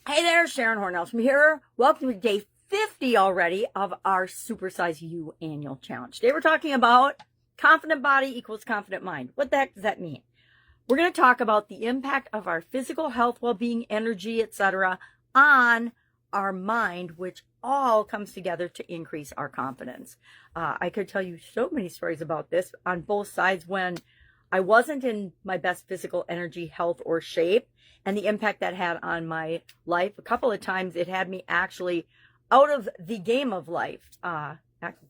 Hey there, Sharon Horne-Ellstrom here. Welcome to day 50 already of our Supersize You annual challenge. Today we're talking about confident body equals confident mind. What the heck does that mean? We're going to talk about the impact of our physical health, well-being, energy, etc. on our mind, which all comes together to increase our confidence. I could tell you so many stories about this on both sides when I wasn't in my best physical energy, health, or shape, and the impact that had on my life. A couple of times it had me actually out of the game of life,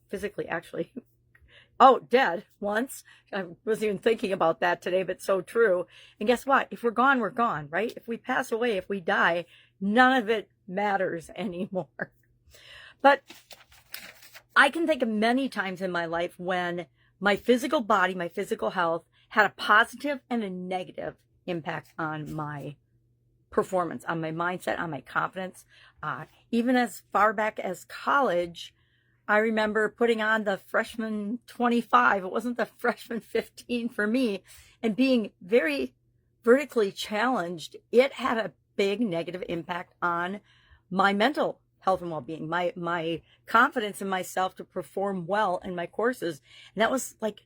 physically actually. Oh, dead once. I wasn't even thinking about that today, but so true. And guess what? If we're gone, we're gone, right? If we pass away, if we die, none of it matters anymore. But I can think of many times in my life when my physical body, my physical health had a positive and a negative impact on my performance, on my mindset, on my confidence. Even as far back as college, I remember putting on the freshman 25. It wasn't the freshman 15 for me, and being very vertically challenged. It had a big negative impact on my mental health and well-being, my confidence in myself to perform well in my courses. And that was like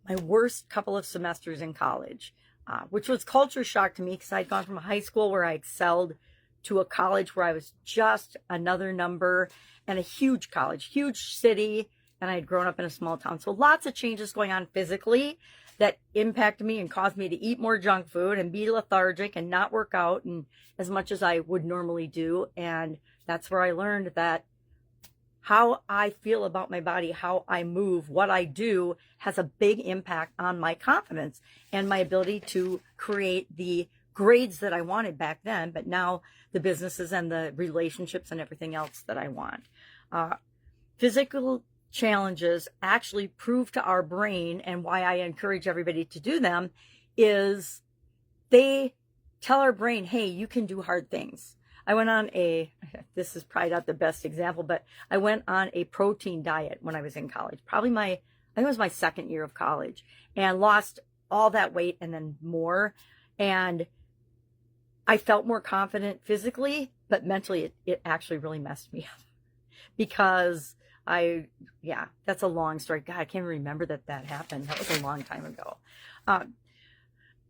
my worst couple of semesters in college, which was culture shock to me because I'd gone from a high school where I excelled to a college where I was just another number, and a huge college, huge city, and I had grown up in a small town. So lots of changes going on physically that impacted me and caused me to eat more junk food and be lethargic and not work out and as much as I would normally do. And that's where I learned that how I feel about my body, how I move, what I do has a big impact on my confidence and my ability to create the grades that I wanted back then, but now the businesses and the relationships and everything else that I want. Physical challenges actually prove to our brain, and why I encourage everybody to do them, is they tell our brain, hey, you can do hard things. I went on this is probably not the best example, but I went on a protein diet when I was in college, I think it was my second year of college, and lost all that weight and then more. And I felt more confident physically, but mentally it actually really messed me up because that's a long story. God, I can't remember that happened. That was a long time ago.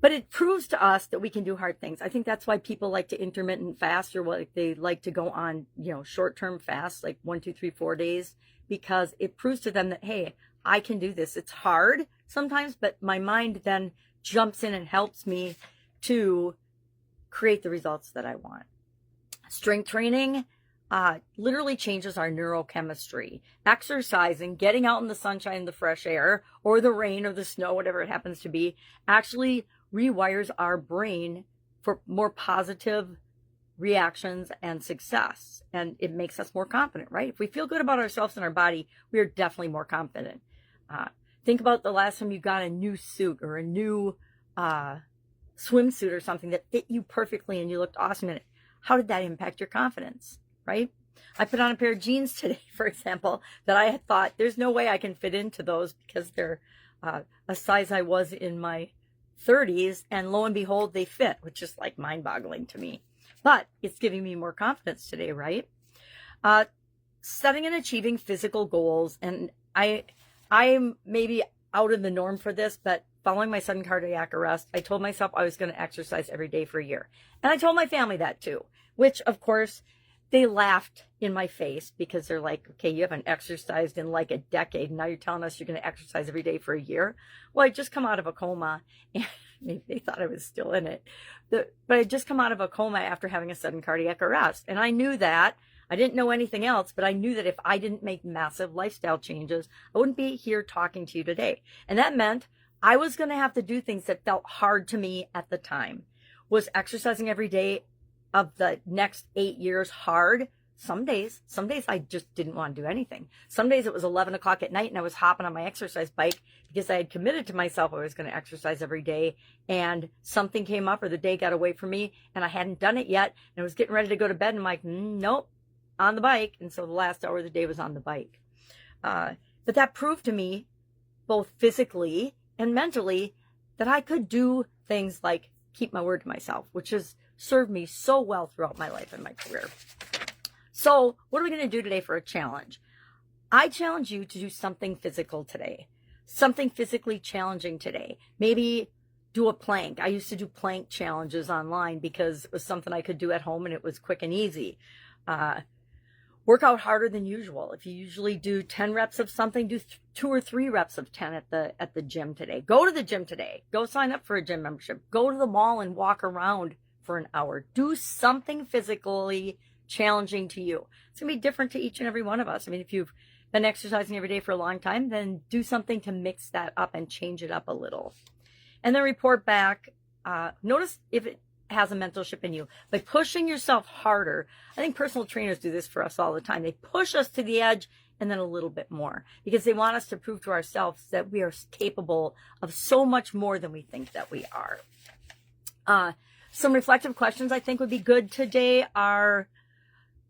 But it proves to us that we can do hard things. I think that's why people like to intermittent fast, or they like to go on, short-term fasts, like 1, 2, 3, 4 days, because it proves to them that, hey, I can do this. It's hard sometimes, but my mind then jumps in and helps me to create the results that I want. Strength training literally changes our neurochemistry. Exercising, getting out in the sunshine and the fresh air, or the rain or the snow, whatever it happens to be, actually rewires our brain for more positive reactions and success. And it makes us more confident, right? If we feel good about ourselves and our body, we are definitely more confident. Think about the last time you got a new suit or a new swimsuit or something that fit you perfectly and you looked awesome in it. How did that impact your confidence, right? I put on a pair of jeans today, for example, that I had thought there's no way I can fit into those because they're a size I was in my 30s, and lo and behold, they fit, which is like mind-boggling to me. But it's giving me more confidence today, right? Setting and achieving physical goals, and I'm maybe out of the norm for this, but following my sudden cardiac arrest, I told myself I was going to exercise every day for a year. And I told my family that too, which of course they laughed in my face because they're like, okay, you haven't exercised in like a decade. And now you're telling us you're going to exercise every day for a year. Well, I just come out of a coma, and maybe they thought I was still in it. But I just come out of a coma after having a sudden cardiac arrest. And I knew that. I didn't know anything else, but I knew that if I didn't make massive lifestyle changes, I wouldn't be here talking to you today. And that meant I was going to have to do things that felt hard to me at the time. Was exercising every day of the next 8 years hard? Some days I just didn't want to do anything. Some days it was 11 o'clock at night and I was hopping on my exercise bike because I had committed to myself I was going to exercise every day, and something came up or the day got away from me and I hadn't done it yet, and I was getting ready to go to bed and I'm like, nope, on the bike. And so the last hour of the day was on the bike. But that proved to me, both physically and mentally, that I could do things like keep my word to myself, which is served me so well throughout my life and my career. So what are we going to do today for a challenge? I challenge you to do something physical today, something physically challenging today. Maybe do a plank. I used to do plank challenges online because it was something I could do at home and it was quick and easy. Work out harder than usual. If you usually do 10 reps of something, do 2 or 3 reps of 10 at the gym today. Go to the gym today. Go sign up for a gym membership. Go to the mall and walk around for an hour. Do something physically challenging to you. It's going to be different to each and every one of us. I mean, if you've been exercising every day for a long time, then do something to mix that up and change it up a little. And then report back. Notice if it has a mental shift in you. By pushing yourself harder, I think personal trainers do this for us all the time. They push us to the edge and then a little bit more because they want us to prove to ourselves that we are capable of so much more than we think that we are. Some reflective questions I think would be good today are,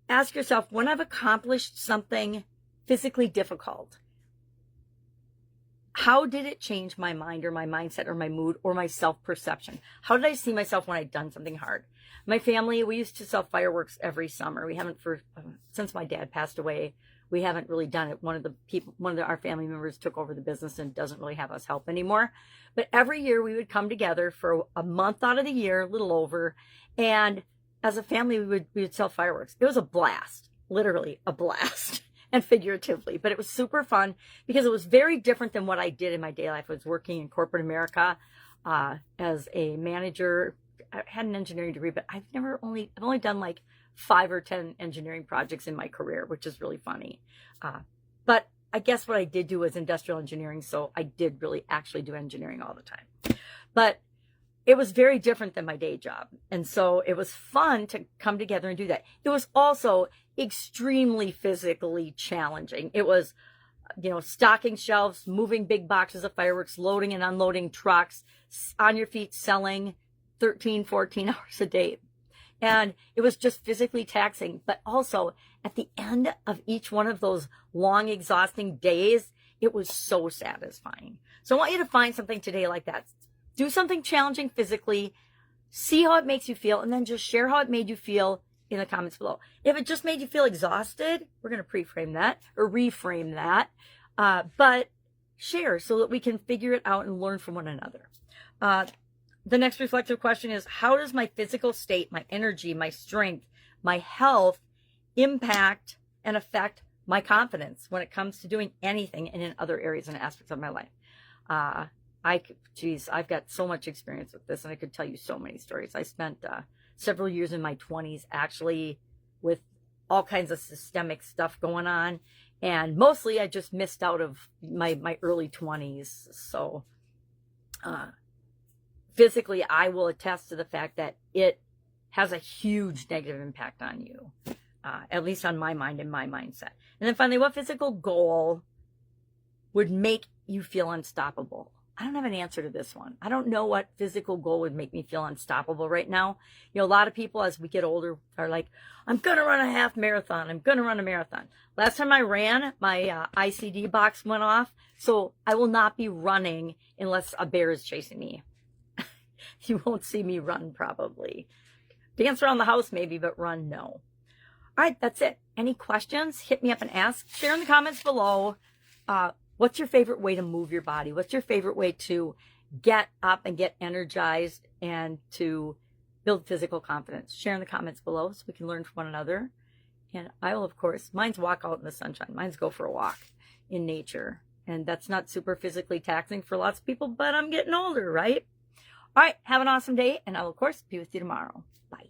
ask yourself, when I've accomplished something physically difficult, how did it change my mind or my mindset or my mood or my self-perception? How did I see myself when I'd done something hard? My family, we used to sell fireworks every summer. We haven't since my dad passed away. We haven't really done it. One of our family members took over the business and doesn't really have us help anymore. But every year we would come together for a month out of the year, a little over. And as a family, we would sell fireworks. It was a blast, literally a blast. And figuratively, but it was super fun because it was very different than what I did in my day life. I was working in corporate America as a manager. I had an engineering degree, but I've only done like 5 or 10 engineering projects in my career, which is really funny. But I guess what I did do was industrial engineering, so I did really actually do engineering all the time. But it was very different than my day job. And so it was fun to come together and do that. It was also extremely physically challenging. It was, stocking shelves, moving big boxes of fireworks, loading and unloading trucks, on your feet selling 13, 14 hours a day. And it was just physically taxing. But also at the end of each one of those long, exhausting days, it was so satisfying. So I want you to find something today like that. Do something challenging physically, see how it makes you feel, and then just share how it made you feel in the comments below. If it just made you feel exhausted, we're going to reframe that, but share so that we can figure it out and learn from one another. The next reflective question is, how does my physical state, my energy, my strength, my health impact and affect my confidence when it comes to doing anything and in other areas and aspects of my life? I've got so much experience with this, and I could tell you so many stories. I spent several years in my 20s actually with all kinds of systemic stuff going on, and mostly I just missed out of my early 20s. So physically, I will attest to the fact that it has a huge negative impact on you, at least on my mind and my mindset. And then finally, what physical goal would make you feel unstoppable? I don't have an answer to this one. I don't know what physical goal would make me feel unstoppable right now. A lot of people as we get older are like, I'm going to run a half marathon. I'm going to run a marathon. Last time I ran, my ICD box went off. So I will not be running unless a bear is chasing me. You won't see me run probably. Dance around the house maybe, but run, no. All right, that's it. Any questions? Hit me up and ask. Share in the comments below. What's your favorite way to move your body? What's your favorite way to get up and get energized and to build physical confidence? Share in the comments below so we can learn from one another. And I will, of course, mine's walk out in the sunshine. Mine's go for a walk in nature. And that's not super physically taxing for lots of people, but I'm getting older, right? All right, have an awesome day, and I will, of course, be with you tomorrow. Bye.